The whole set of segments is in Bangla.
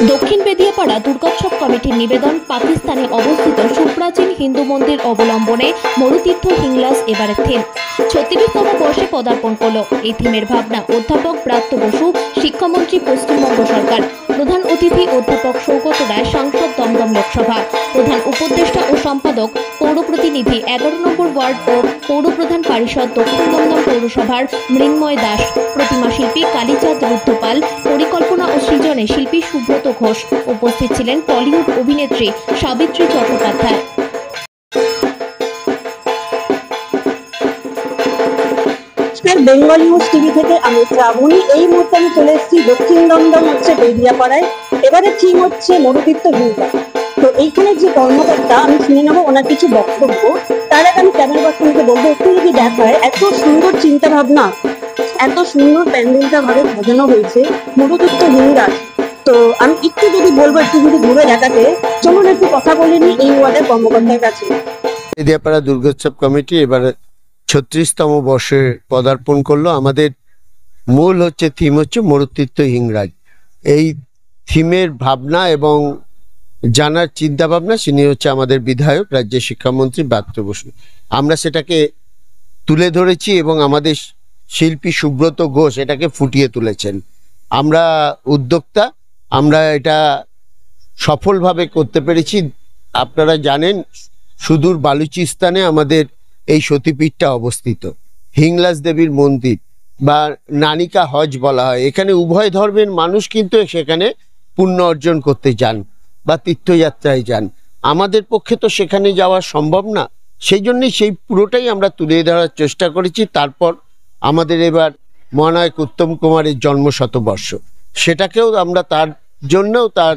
দক্ষিণ বেদিয়াপাড়া দুর্গোৎসব কমিটির নিবেদন পাকিস্তানে অবস্থিত সুপ্রাচীন হিন্দু মন্দির অবলম্বনে মরুতীর্থ হিংলাজ এবারের থিম ৩৬তম বর্ষে পদার্পণ করল। এই থিমের ভাবনা অধ্যাপক ব্রাত্য বসু, শিক্ষামন্ত্রী পশ্চিমবঙ্গ সরকার। প্রধান অতিথি অধ্যাপক সৌগত রায়, সাংসদ দমদম লোকসভা। প্রধান উপদেষ্টা ও সম্পাদক পৌর প্রতিনিধি ১১ নম্বর ওয়ার্ড ও পৌরপ্রধান পরিষদ দক্ষিণ দমদম পৌরসভার মৃন্ময় দাস। প্রতিমা শিল্পী কালীচাঁদ রুদ্ধপাল। পরিকল্পনা ও সৃজনে শিল্পী সুব্রত ঘোষ। উপস্থিত ছিলেন টলিউড অভিনেত্রী সাবিত্রী চট্টোপাধ্যায়। বেঙ্গল নিউজ টিভি থেকে আমি শ্রাবণী। এই মুহূর্তে আমি চলে এসেছি দক্ষিণ দমদম বেদিয়াপাড়ায়। এবারে থিম হচ্ছে মরুতীর্থ হিংলাজ। তো এইখানে যে কর্মকর্তা, আমি শুনে নেবো ওনার কিছু বক্তব্য। তার আগে আমি ক্যামেরা পার্সনকে বলবো একটু যদি দেখায়, এত সুন্দর চিন্তা ভাবনা, এত সুন্দর প্যান্ডেলটা ভাবে সাজানো হয়েছে মরুতীর্থ হিংলাজ। তো আমি একটু যদি বলবো একটু যদি ঘুরে দেখাতে, চলুন একটু কথা বলে নি এই ওয়ার্ডের কর্মকর্তার কাছে। বেদিয়াপাড়া দুর্গোৎসব কমিটি এবারে ৩৬তম বর্ষে পদার্পণ করলো। আমাদের মূল থিম হচ্ছে মরুতীর্থ হিংলাজ। এই থিমের ভাবনা এবং জানার চিন্তা ভাবনা তিনি হচ্ছে আমাদের বিধায়ক, রাজ্যের শিক্ষামন্ত্রী ব্রাত্য বসু। আমরা সেটাকে তুলে ধরেছি এবং আমাদের শিল্পী সুব্রত ঘোষ এটাকে ফুটিয়ে তুলেছেন। আমরা উদ্যোক্তা, আমরা এটা সফলভাবে করতে পেরেছি। আপনারা জানেন সুদূর বালুচিস্তানে আমাদের এই সতীপীঠটা অবস্থিত, হিংলাজ দেবীর মন্দির বা নানিকা হজ বলা হয়। এখানে উভয় ধর্মের মানুষ কিন্তু সেখানে পুণ্য অর্জন করতে যান বা তীর্থযাত্রায় যান। আমাদের পক্ষে তো সেখানে যাওয়া সম্ভব না, সেই জন্যই সেই পুরোটাই আমরা তুলে ধরার চেষ্টা করেছি। তারপর আমাদের এবার মহানায়ক উত্তম কুমারের জন্ম শতবর্ষ, সেটাকেও আমরা তার জন্যও তার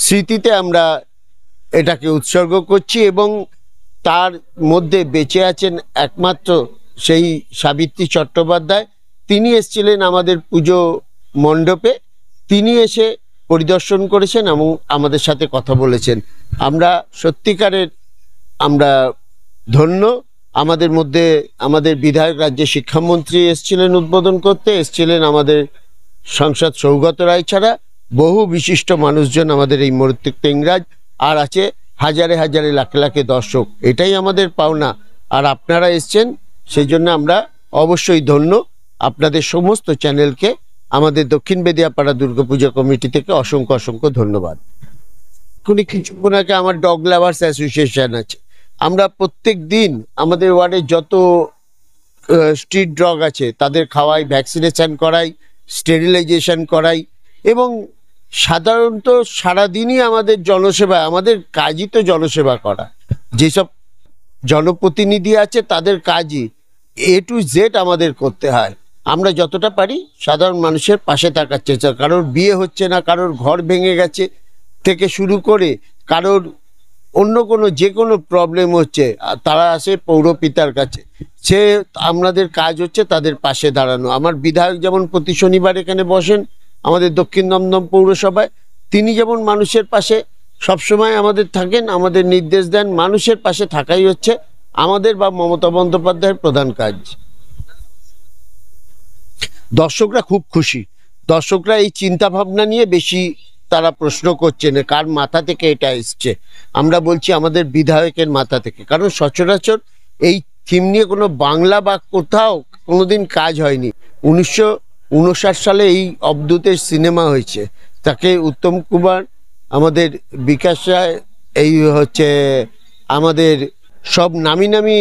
স্মৃতিতে আমরা এটাকে উৎসর্গ করছি। এবং তার মধ্যে বেঁচে আছেন একমাত্র সেই সাবিত্রী চট্টোপাধ্যায়। তিনি এসেছিলেন আমাদের পুজো মণ্ডপে, তিনি এসে পরিদর্শন করেছেন এবং আমাদের সাথে কথা বলেছেন। আমরা সত্যিকারের আমরা ধন্য। আমাদের মধ্যে আমাদের বিধায়ক, রাজ্যের শিক্ষামন্ত্রী এসেছিলেন উদ্বোধন করতে, এসেছিলেন আমাদের সাংসদ সৌগত রায় ছাড়া বহু বিশিষ্ট মানুষজন আমাদের এই মরুতীর্থ হিংলাজ, আর আছে হাজারে হাজারে লাখে লাখে দর্শক। এটাই আমাদের পাওনা, আর আপনারা এসছেন, সেই জন্য আমরা অবশ্যই ধন্য। আপনাদের সমস্ত চ্যানেলকে আমাদের দক্ষিণ বেদিয়াপাড়া দুর্গাপূজা কমিটি থেকে অসংখ্য অসংখ্য ধন্যবাদ। কিছুক্ষণ আগে আমার ডগ লাভার্স অ্যাসোসিয়েশন আছে, আমরা প্রত্যেক দিন আমাদের ওয়ার্ডে যত স্ট্রিট ডগ আছে তাদের খাওয়াই, ভ্যাকসিনেশন করাই, স্টেরিলাইজেশন করাই। এবং সাধারণত সারাদিনই আমাদের জনসেবা, আমাদের কাজই তো জনসেবা করা। যেসব জনপ্রতিনিধি আছে তাদের কাজই A to Z আমাদের করতে হয়। আমরা যতটা পারি সাধারণ মানুষের পাশে থাকার চেষ্টা, কারোর বিয়ে হচ্ছে না, কারোর ঘর ভেঙে গেছে থেকে শুরু করে কারোর অন্য কোনো যে কোনো প্রবলেম হচ্ছে, তারা আসে পৌরপিতার কাছে। সে আমাদের কাজ হচ্ছে তাদের পাশে দাঁড়ানো। আমার বিধায়ক যেমন প্রতি শনিবার এখানে বসেন আমাদের দক্ষিণ দমদম পৌরসভায়, তিনি যেমন মানুষের পাশে সবসময় আমাদের থাকেন, আমাদের নির্দেশ দেন। মানুষের পাশে থাকাই হচ্ছে আমাদের বা মমতা বন্দ্যোপাধ্যায়ের প্রধান কাজ। দর্শকরা খুব খুশি, দর্শকরা এই চিন্তা ভাবনা নিয়ে বেশি তারা প্রশ্ন করছেন কার মাথা থেকে এটা এসছে। আমরা বলছি আমাদের বিধায়কের মাথা থেকে, কারণ সচরাচর এই থিম নিয়ে কোনো বাংলা বা কোথাও কোনোদিন কাজ হয়নি। 1959 সালে এই অবধূতের সিনেমা হয়েছে, তাকে উত্তম কুমার, আমাদের বিকাশ রায়, এই আমাদের সব নামি নামি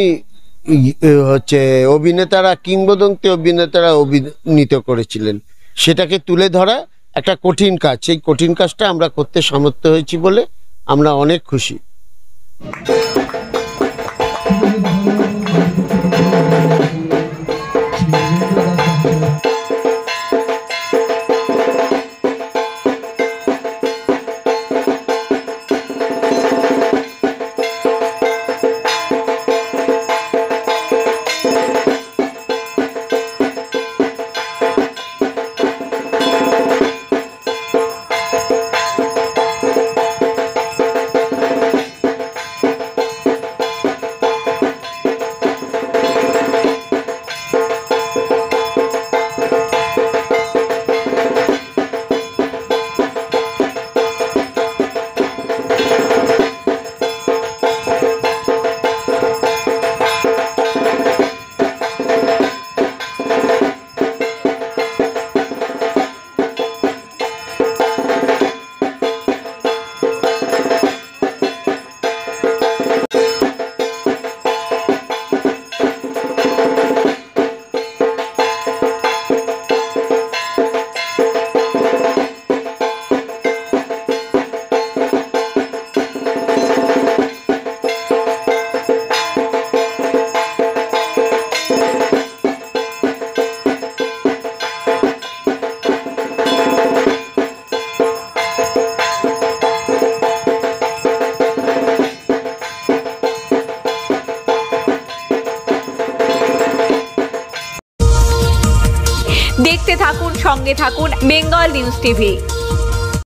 অভিনেতারা, কিংবদন্তি অভিনেতারা অভিনীত করেছিলেন। সেটাকে তুলে ধরা একটা কঠিন কাজ, সেই কঠিন কাজটা আমরা করতে সামর্থ্য হয়েছি বলে আমরা অনেক খুশি। সঙ্গে থাকুন বেঙ্গল নিউজ টিভি।